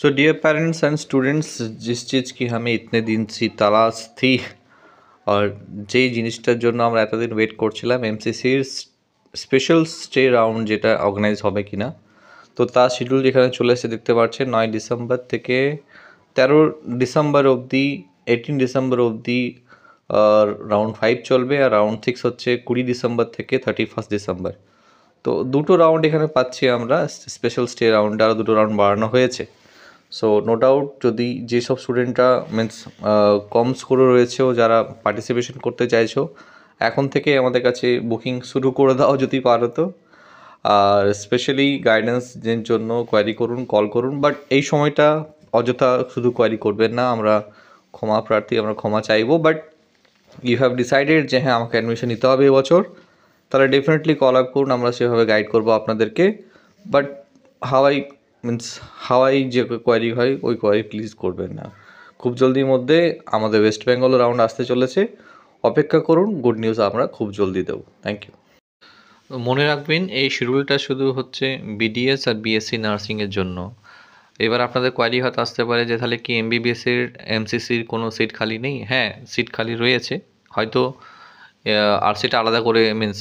So dear parents and students, जिस चीज़ की हमें इतने दिन से तलाश थी और যেই জিনিসটার জন্য আমরা এতদিন ওয়েট করছিলাম, এমসিসির স্পেশাল স্টে রাউন্ড যেটা অর্গানাইজ হবে কিনা, তো তার শিডিউল যেখানে চলে এসে দেখতে পাচ্ছেন 9 ডিসেম্বর থেকে 13 ডিসেম্বর অবধি, 18 ডিসেম্বর অবধি রাউন্ড 5 চলবে, আর রাউন্ড 6 হচ্ছে 20 ডিসেম্বর থেকে 31 ডিসেম্বর। তো দুটো রাউন্ড এখানে পাচ্ছি আমরা। স্পেশাল স্টে রাউন্ডে আরও দুটো রাউন্ড বাড়ানো হয়েছে। সো নো ডাউট, যদি যেসব স্টুডেন্টরা মিনস কম স্কোরে রয়েছে ও যারা পার্টিসিপেশন করতে চাইছো, এখন থেকে আমাদের কাছে বুকিং শুরু করে দাও যদি পারো তো। আর স্পেশালি গাইডেন্সের জন্য কোয়ারি করুন, কল করুন, বাট এই সময়টা অযথা শুধু কোয়ারি করবেন না। আমরা ক্ষমা প্রার্থী, আমরা ক্ষমা চাইবো, বাট ইউ হ্যাভ ডিসাইডেড যে হ্যাঁ আমাকে অ্যাডমিশন নিতে হবে এবছর, তাহলে ডেফিনেটলি কল আপ করুন, আমরা সেভাবে গাইড করবো আপনাদেরকে। বাট হাওয়াই যে কোয়ারি হয় ওই কোয়ারি প্লিজ করবেন না। খুব জলদির মধ্যে আমাদের ওয়েস্ট বেঙ্গল রাউন্ড আসতে চলেছে, অপেক্ষা করুন, গুড নিউজ আমরা খুব জলদি দেবো। Thank you. মনে রাখবেন এই শিডিউলটা শুধু হচ্ছে বিডিএস আর বিএসসি নার্সিংয়ের জন্য। এবার আপনাদের কোয়ারি হয়তো আসতে পারে যে তাহলে কি এমবিবিএসের এমসিসির কোনো সিট খালি নেই? হ্যাঁ, সিট খালি রয়েছে, হয়তো আর সেটা আলাদা করে মিনস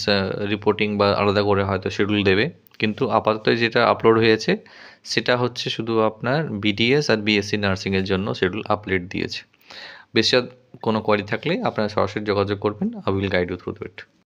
রিপোর্টিং বা আলাদা করে হয়তো শিডিউল দেবে, কিন্তু আপাতত যেটা আপলোড হয়েছে সেটা হচ্ছে শুধু আপনার বিডিএস আর বিএসসি নার্সিংয়ের জন্য শিডিউল আপলোড দিয়েছে। বেশি কোনো কোয়ারি থাকলে আপনারা সরাসরি যোগাযোগ করবেন, I will guide you through it.